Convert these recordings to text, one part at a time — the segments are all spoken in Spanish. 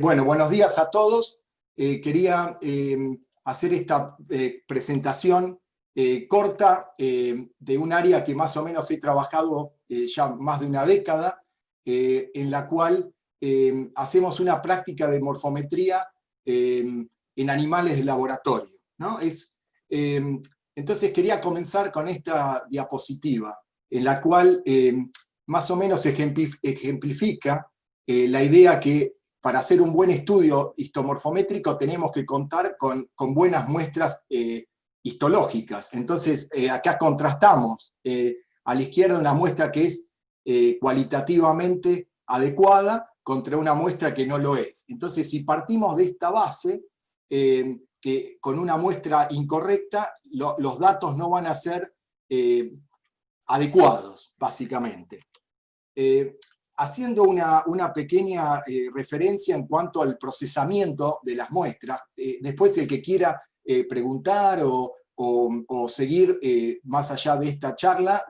Bueno, buenos días a todos. Quería hacer esta presentación corta de un área que más o menos he trabajado ya más de una década, en la cual hacemos una práctica de morfometría en animales de laboratorio, ¿no? Entonces quería comenzar con esta diapositiva, en la cual más o menos ejemplifica la idea que para hacer un buen estudio histomorfométrico tenemos que contar con buenas muestras histológicas. Entonces, acá contrastamos a la izquierda una muestra que es cualitativamente adecuada contra una muestra que no lo es. Entonces, si partimos de esta base, que con una muestra incorrecta, los datos no van a ser adecuados, básicamente. Haciendo una pequeña referencia en cuanto al procesamiento de las muestras, después el que quiera preguntar o seguir más allá de esta charla,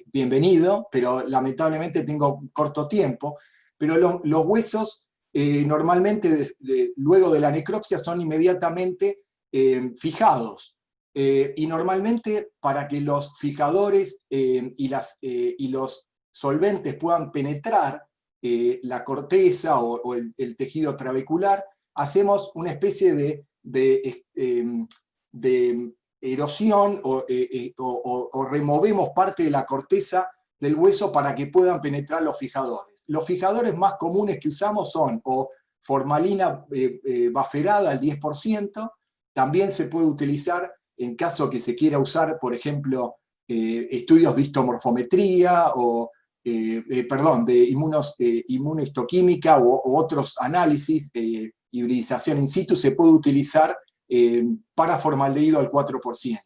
bienvenido, pero lamentablemente tengo corto tiempo, pero los huesos normalmente luego de la necropsia son inmediatamente fijados. Y normalmente para que los fijadores y los solventes puedan penetrar la corteza o el tejido trabecular, hacemos una especie de erosión o removemos parte de la corteza del hueso para que puedan penetrar los fijadores. Los fijadores más comunes que usamos son o formalina baferada al 10%, también se puede utilizar en caso que se quiera usar, por ejemplo, estudios de histomorfometría o de inmunohistoquímica o otros análisis, hibridización in situ, se puede utilizar parafomaldehído al 4%.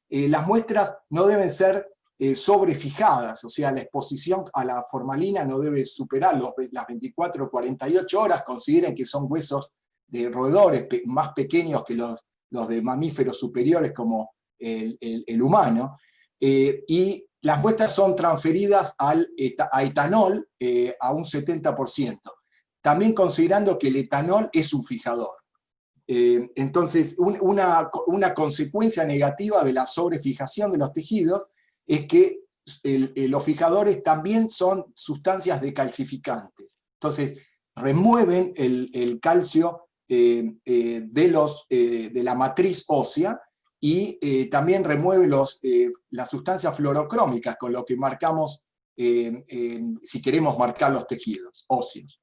Las muestras no deben ser sobrefijadas, o sea, la exposición a la formalina no debe superar las 24 o 48 horas, consideren que son huesos de roedores más pequeños que los de mamíferos superiores como el humano, y las muestras son transferidas a etanol a un 70%, también considerando que el etanol es un fijador. Entonces, una consecuencia negativa de la sobrefijación de los tejidos es que los fijadores también son sustancias decalcificantes. Entonces, remueven el calcio de la matriz ósea y también remueve las sustancias fluorocrómicas con lo que marcamos, si queremos marcar los tejidos óseos.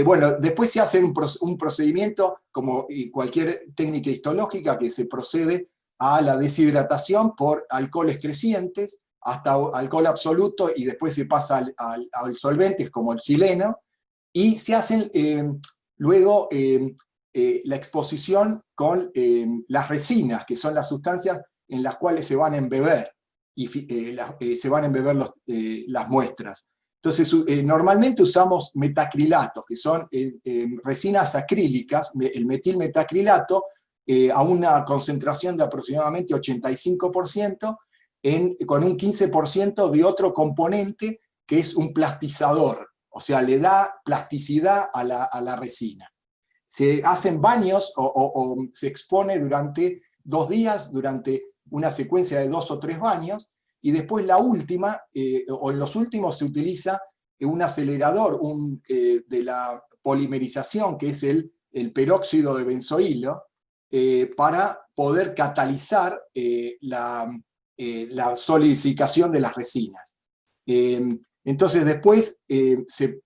Bueno, después se hace un procedimiento, como cualquier técnica histológica, que se procede a la deshidratación por alcoholes crecientes, hasta alcohol absoluto, y después se pasa al solventes como el xileno, y se hacen luego la exposición con las resinas, que son las sustancias en las cuales se van a embeber, y se van a embeber las muestras. Entonces, normalmente usamos metacrilatos, que son resinas acrílicas, el metilmetacrilato, a una concentración de aproximadamente 85%, con un 15% de otro componente que es un plastizador, o sea, le da plasticidad a la resina. Se hacen baños o se expone durante 2 días, durante una secuencia de 2 o 3 baños, y después la última, o en los últimos se utiliza un acelerador de la polimerización, que es el peróxido de benzoilo, para poder catalizar la solidificación de las resinas. Entonces después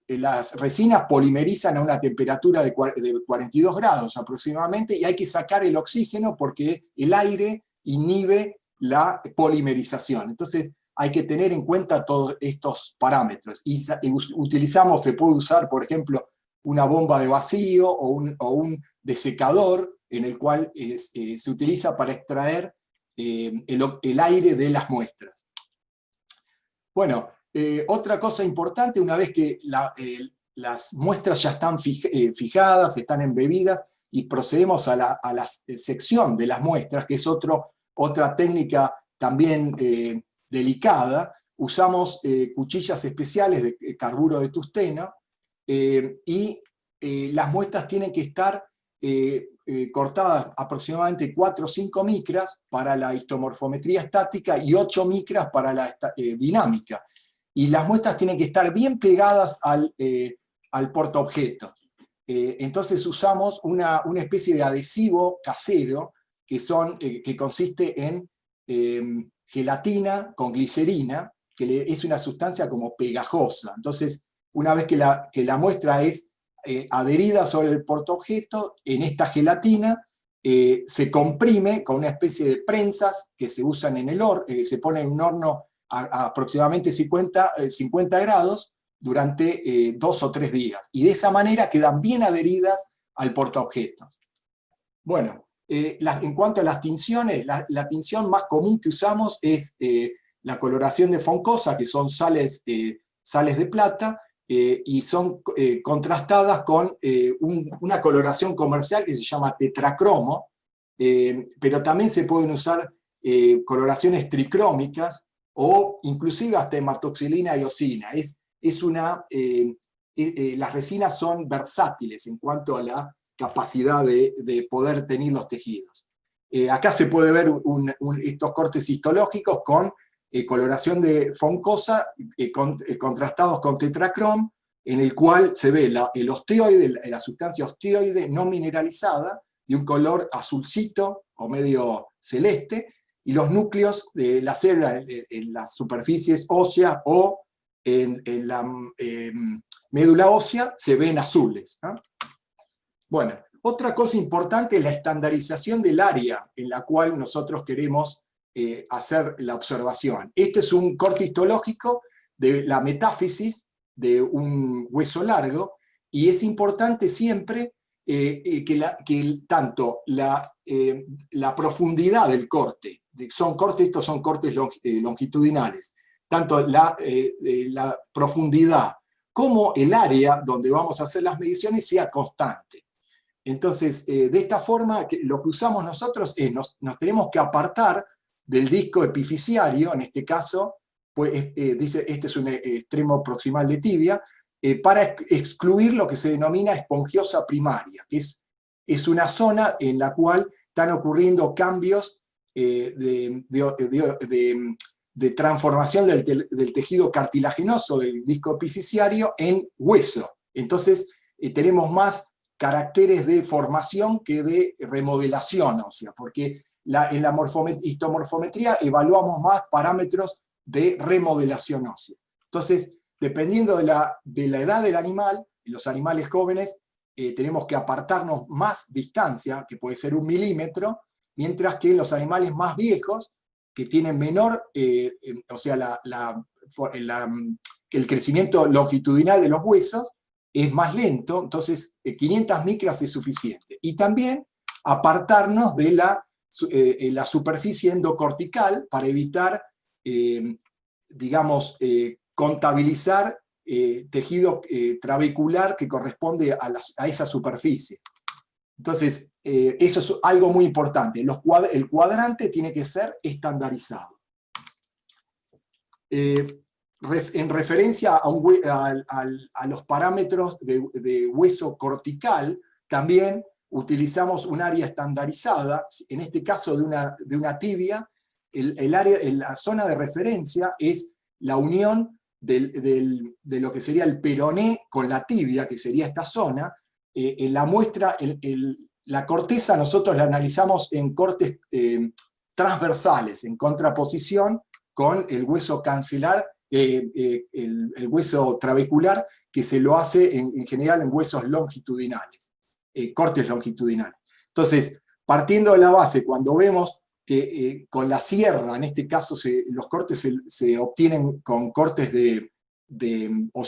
las resinas polimerizan a una temperatura de 42 grados aproximadamente, y hay que sacar el oxígeno porque el aire inhibe la polimerización. Entonces hay que tener en cuenta todos estos parámetros. Y se puede usar, por ejemplo, una bomba de vacío o un desecador en el cual se utiliza para extraer el aire de las muestras. Bueno, otra cosa importante, una vez que las muestras ya están fijadas, están embebidas, y procedemos a la sección de las muestras, que es otra técnica también delicada, usamos cuchillas especiales de carburo de tungsteno, y las muestras tienen que estar cortadas aproximadamente 4 o 5 micras para la histomorfometría estática y 8 micras para la dinámica. Y las muestras tienen que estar bien pegadas al portaobjetos. Entonces usamos una especie de adhesivo casero que consiste en gelatina con glicerina, que es una sustancia como pegajosa. Entonces, una vez que la muestra es adherida sobre el portaobjeto, en esta gelatina se comprime con una especie de prensas que se usan en el horno, se pone en un horno a aproximadamente 50 grados durante 2 o 3 días. Y de esa manera quedan bien adheridas al portaobjetos. Bueno, en cuanto a las tinciones, la tinción más común que usamos es la coloración de Foncosa, que son sales de plata, y son contrastadas con una coloración comercial que se llama tetracromo, pero también se pueden usar coloraciones tricrómicas o inclusive hasta hematoxilina y osina. Las resinas son versátiles en cuanto a la capacidad de poder tener los tejidos. Acá se puede ver estos cortes histológicos con coloración de Foncosa contrastados con tetracrom, en el cual se ve el osteoide, la sustancia osteoide no mineralizada, de un color azulcito o medio celeste, y los núcleos de la célula en las superficies óseas o en la médula ósea se ven azules, ¿no? Bueno, otra cosa importante es la estandarización del área en la cual nosotros queremos hacer la observación. Este es un corte histológico de la metáfisis de un hueso largo, y es importante siempre tanto la profundidad del corte, estos son cortes longitudinales, tanto la profundidad como el área donde vamos a hacer las mediciones sea constante. Entonces, de esta forma, lo que usamos nosotros es, nos tenemos que apartar del disco epifisiario, en este caso, pues, dice, este es un extremo proximal de tibia, para excluir lo que se denomina espongiosa primaria, que es una zona en la cual están ocurriendo cambios de transformación del tejido cartilaginoso del disco epifisiario en hueso. Entonces, tenemos más caracteres de formación que de remodelación ósea, porque en la histomorfometría evaluamos más parámetros de remodelación ósea. Entonces, dependiendo de la edad del animal, en los animales jóvenes tenemos que apartarnos más distancia, que puede ser 1 milímetro, mientras que en los animales más viejos, que tienen menor, o sea, el crecimiento longitudinal de los huesos es más lento, entonces 500 micras es suficiente. Y también apartarnos de la superficie endocortical para evitar, digamos, contabilizar tejido trabecular que corresponde a esa superficie. Entonces, eso es algo muy importante. El cuadrante tiene que ser estandarizado. En referencia a los parámetros de hueso cortical, también utilizamos un área estandarizada, en este caso de una tibia. La zona de referencia es la unión de lo que sería el peroné con la tibia, que sería esta zona. En la muestra, la corteza nosotros la analizamos en cortes transversales, en contraposición con el hueso cancelar, el hueso trabecular, que se lo hace en general en huesos longitudinales, cortes longitudinales. Entonces, partiendo de la base, cuando vemos que con la sierra, en este caso los cortes se obtienen con cortes o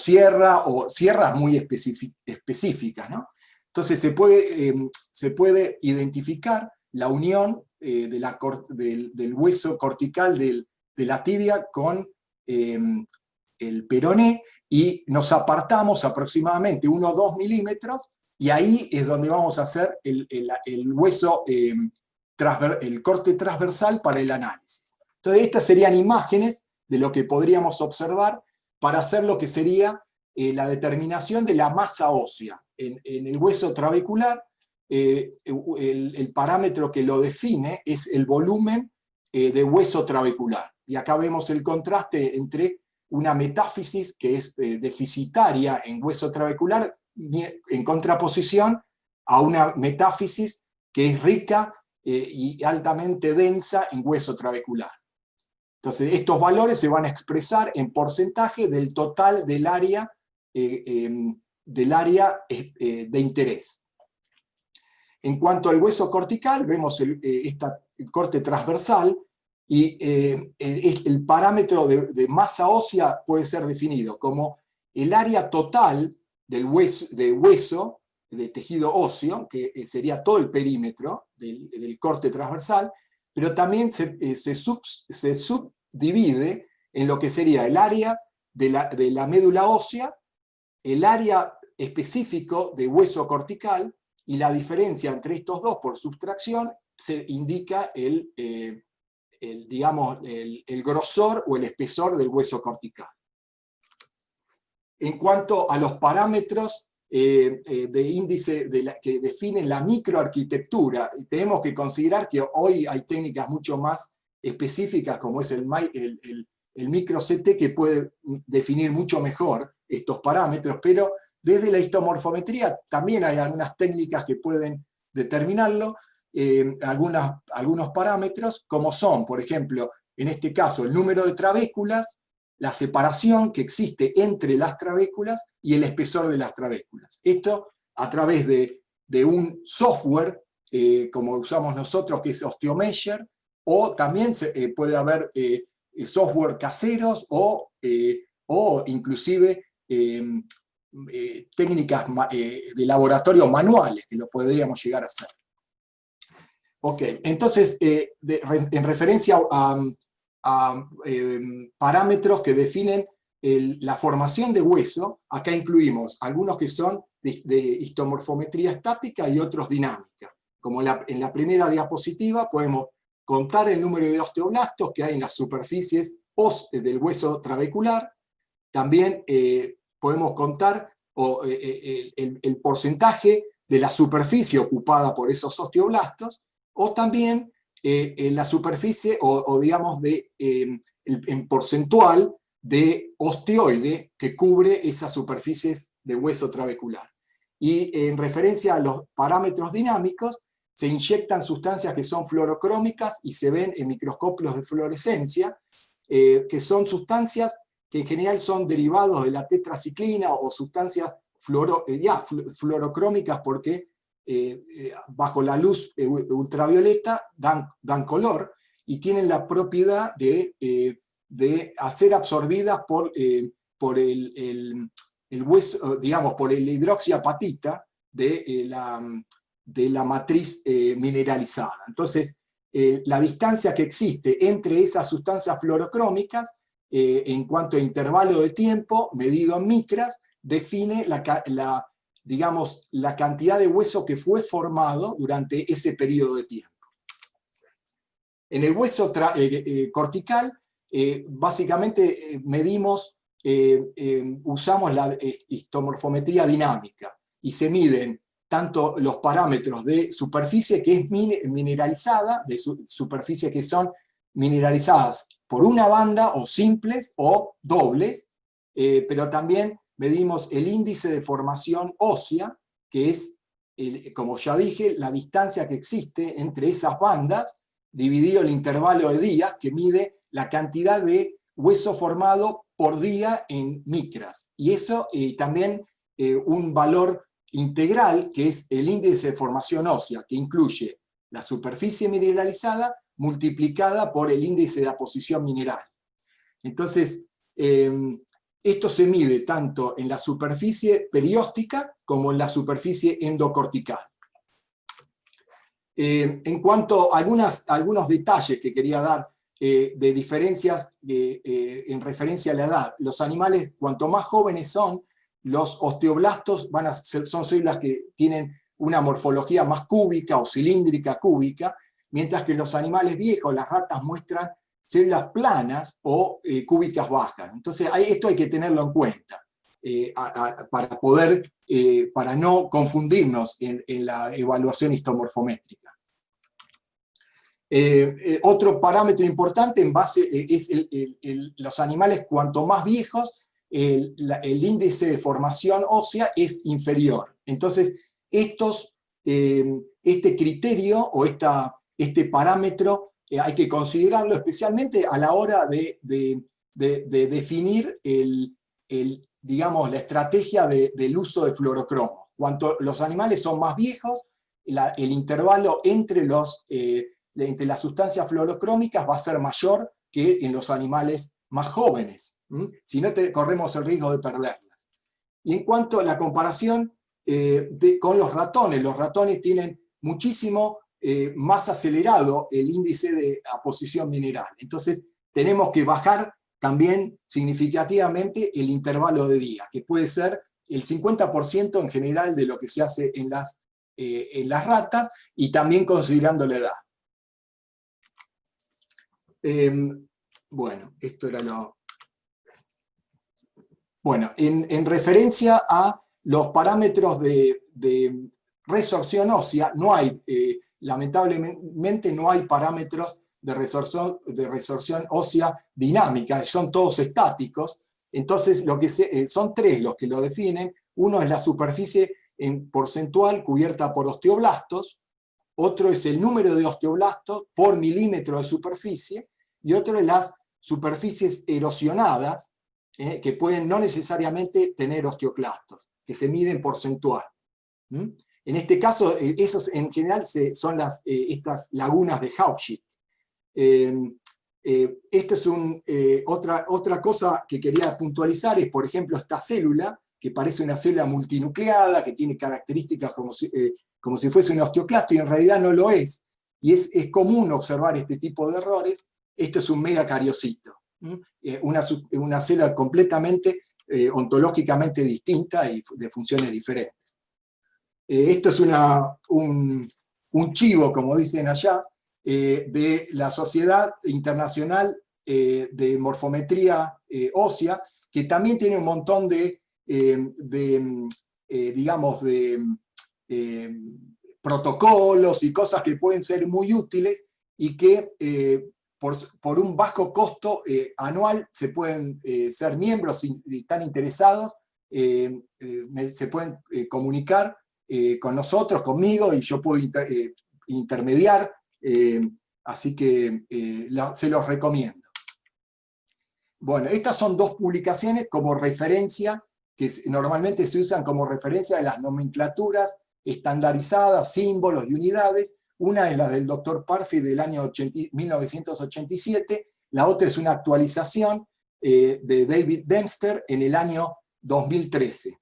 sierras muy específicas, ¿no? Entonces se puede identificar la unión del hueso cortical de la tibia con el peroné, y nos apartamos aproximadamente 1 o 2 milímetros, y ahí es donde vamos a hacer el hueso, el corte transversal para el análisis. Entonces estas serían imágenes de lo que podríamos observar para hacer lo que sería la determinación de la masa ósea. en el hueso trabecular, el parámetro que lo define es el volumen de hueso trabecular. Y acá vemos el contraste entre una metáfisis que es deficitaria en hueso trabecular en contraposición a una metáfisis que es rica y altamente densa en hueso trabecular. Entonces, estos valores se van a expresar en porcentaje del total del área de interés. En cuanto al hueso cortical, vemos el corte transversal, y el parámetro de masa ósea puede ser definido como el área total del hueso, de tejido óseo, que sería todo el perímetro del corte transversal, pero también se subdivide en lo que sería el área de la médula ósea, el área específico de hueso cortical, y la diferencia entre estos dos por subtracción se indica digamos, el grosor o el espesor del hueso cortical. En cuanto a los parámetros de índice que definen la microarquitectura, tenemos que considerar que hoy hay técnicas mucho más específicas, como es el micro-CT, que puede definir mucho mejor estos parámetros, pero desde la histomorfometría también hay algunas técnicas que pueden determinarlo, algunos parámetros, como son, por ejemplo, en este caso, el número de trabéculas, la separación que existe entre las trabéculas y el espesor de las trabéculas. Esto a través de un software, como usamos nosotros, que es OsteoMeasure, o también puede haber software caseros o inclusive técnicas de laboratorio manuales, que lo podríamos llegar a hacer. Ok, entonces, en referencia a parámetros que definen la formación de hueso, acá incluimos algunos que son de histomorfometría estática y otros dinámica. Como en la primera diapositiva podemos contar el número de osteoblastos que hay en las superficies del hueso trabecular. También podemos contar el porcentaje de la superficie ocupada por esos osteoblastos, o también la superficie, digamos, en porcentual de osteoide que cubre esas superficies de hueso trabecular. Y en referencia a los parámetros dinámicos, se inyectan sustancias que son fluorocrómicas y se ven en microscopios de fluorescencia, que son sustancias que en general son derivados de la tetraciclina o sustancias fluorocrómicas porque bajo la luz ultravioleta dan color y tienen la propiedad de ser absorbidas por el hueso, digamos, por la hidroxiapatita de la matriz mineralizada. Entonces, la distancia que existe entre esas sustancias fluorocrómicas en cuanto a intervalo de tiempo medido en micras define digamos, la cantidad de hueso que fue formado durante ese periodo de tiempo. En el hueso cortical, básicamente medimos, usamos la histomorfometría dinámica y se miden tanto los parámetros de superficie que es mineralizada, de superficies que son mineralizadas por una banda o simples o dobles, pero también medimos el índice de formación ósea, que es, como ya dije, la distancia que existe entre esas bandas, dividido el intervalo de días, que mide la cantidad de hueso formado por día en micras. Y eso también un valor integral, que es el índice de formación ósea, que incluye la superficie mineralizada multiplicada por el índice de aposición mineral. Entonces, esto se mide tanto en la superficie perióstica como en la superficie endocortical. En cuanto a algunos detalles que quería dar de diferencias en referencia a la edad, los animales, cuanto más jóvenes son, los osteoblastos son células que tienen una morfología más cúbica o cilíndrica cúbica, mientras que los animales viejos, las ratas, muestran células planas o cúbicas bajas. Entonces, esto hay que tenerlo en cuenta. para no confundirnos en la evaluación histomorfométrica. Otro parámetro importante en base es los animales cuanto más viejos, el índice de formación ósea es inferior. Entonces, este criterio o este parámetro hay que considerarlo especialmente a la hora de definir digamos, la estrategia del uso de fluorocromo. Cuanto los animales son más viejos, el intervalo entre las sustancias fluorocrómicas va a ser mayor que en los animales más jóvenes. Si no, corremos el riesgo de perderlas. Y en cuanto a la comparación con los ratones tienen muchísimo más acelerado el índice de aposición mineral. Entonces, tenemos que bajar también significativamente el intervalo de día, que puede ser el 50% en general de lo que se hace en las ratas, y también considerando la edad. Bueno, esto era lo... Bueno, en referencia a los parámetros de resorción ósea, no hay, lamentablemente no hay parámetros de resorción ósea dinámica, son todos estáticos. Entonces, son tres los que lo definen. Uno es la superficie en porcentual cubierta por osteoblastos, otro es el número de osteoblastos por milímetro de superficie, y otro es las superficies erosionadas, que pueden no necesariamente tener osteoclastos, que se miden porcentual. En este caso, esos en general son estas lagunas de Hauptschild. Esto es otra cosa que quería puntualizar, es por ejemplo esta célula, que parece una célula multinucleada, que tiene características como si fuese un osteoclasto, y en realidad no lo es. Y es común observar este tipo de errores. Esto es un megacariocito, una célula completamente ontológicamente distinta y de funciones diferentes. Esto es un chivo, como dicen allá, de la Sociedad Internacional de Morfometría Ósea, que también tiene un montón de protocolos y cosas que pueden ser muy útiles, y que por un bajo costo anual se pueden ser miembros, si están interesados, se pueden comunicar con nosotros, conmigo, y yo puedo intermediar, así que se los recomiendo. Bueno, estas son dos publicaciones como referencia, que normalmente se usan como referencia de las nomenclaturas estandarizadas, símbolos y unidades. Una es la del Dr. Parfit del año 1987, la otra es una actualización de David Dempster en el año 2013.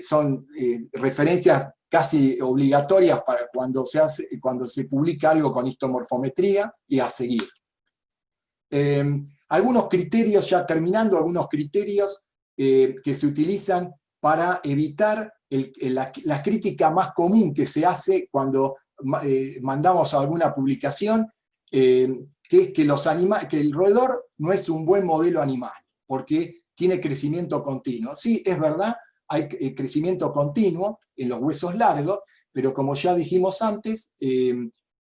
Son referencias casi obligatorias para cuando se publica algo con histomorfometría, y a seguir. Algunos criterios, ya terminando, algunos criterios que se utilizan para evitar la crítica más común que se hace cuando mandamos alguna publicación, que es que el roedor no es un buen modelo animal, porque tiene crecimiento continuo. Sí, es verdad, hay crecimiento continuo en los huesos largos, pero como ya dijimos antes,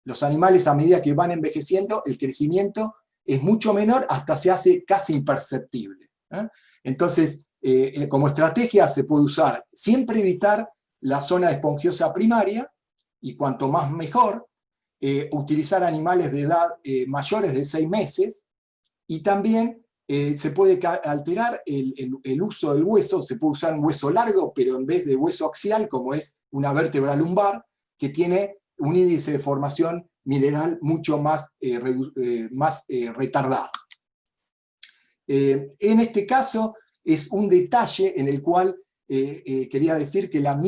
los animales, a medida que van envejeciendo, el crecimiento es mucho menor, hasta se hace casi imperceptible. Entonces, como estrategia se puede usar siempre evitar la zona espongiosa primaria, y cuanto más mejor, utilizar animales de edad mayores de 6 meses, y también se puede alterar el uso del hueso. Se puede usar un hueso largo, pero en vez de hueso axial, como es una vértebra lumbar, que tiene un índice de formación mineral mucho más retardado. En este caso es un detalle en el cual quería decir que la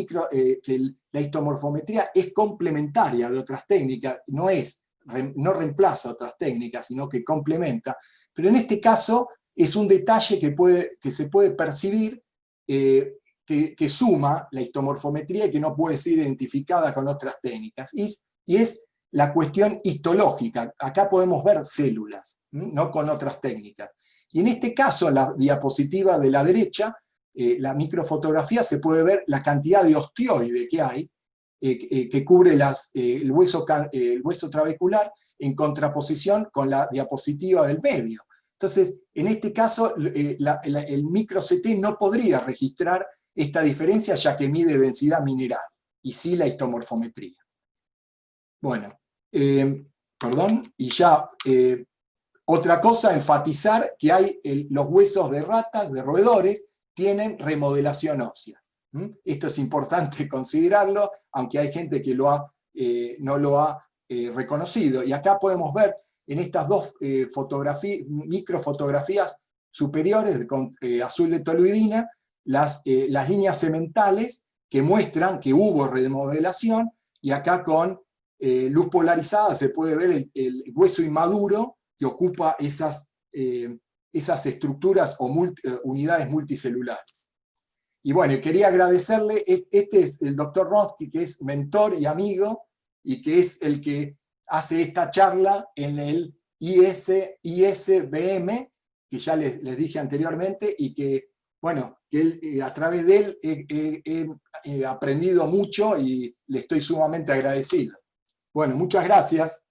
histomorfometría es complementaria de otras técnicas, no reemplaza otras técnicas, sino que complementa. Pero en este caso es un detalle que se puede percibir, que suma la histomorfometría y que no puede ser identificada con otras técnicas. Y es la cuestión histológica. Acá podemos ver células, no con otras técnicas. Y en este caso, en la diapositiva de la derecha, la microfotografía se puede ver la cantidad de ostioide que hay, que cubre el hueso trabecular, en contraposición con la diapositiva del medio. Entonces, en este caso, el micro-CT no podría registrar esta diferencia, ya que mide densidad mineral, y sí la histomorfometría. Bueno, perdón, y ya otra cosa, enfatizar que los huesos de ratas, de roedores, tienen remodelación ósea. Esto es importante considerarlo, aunque hay gente que no lo ha reconocido. Y acá podemos ver en estas dos microfotografías superiores con azul de toluidina las líneas sementales que muestran que hubo remodelación, y acá con luz polarizada se puede ver el hueso inmaduro que ocupa esas estructuras o unidades multicelulares. Y bueno, quería agradecerle, este es el doctor Ronsky, que es mentor y amigo, y que es el que hace esta charla en el ISBM, que ya les dije anteriormente, y que, bueno, que a través de él he aprendido mucho y le estoy sumamente agradecido. Bueno, muchas gracias.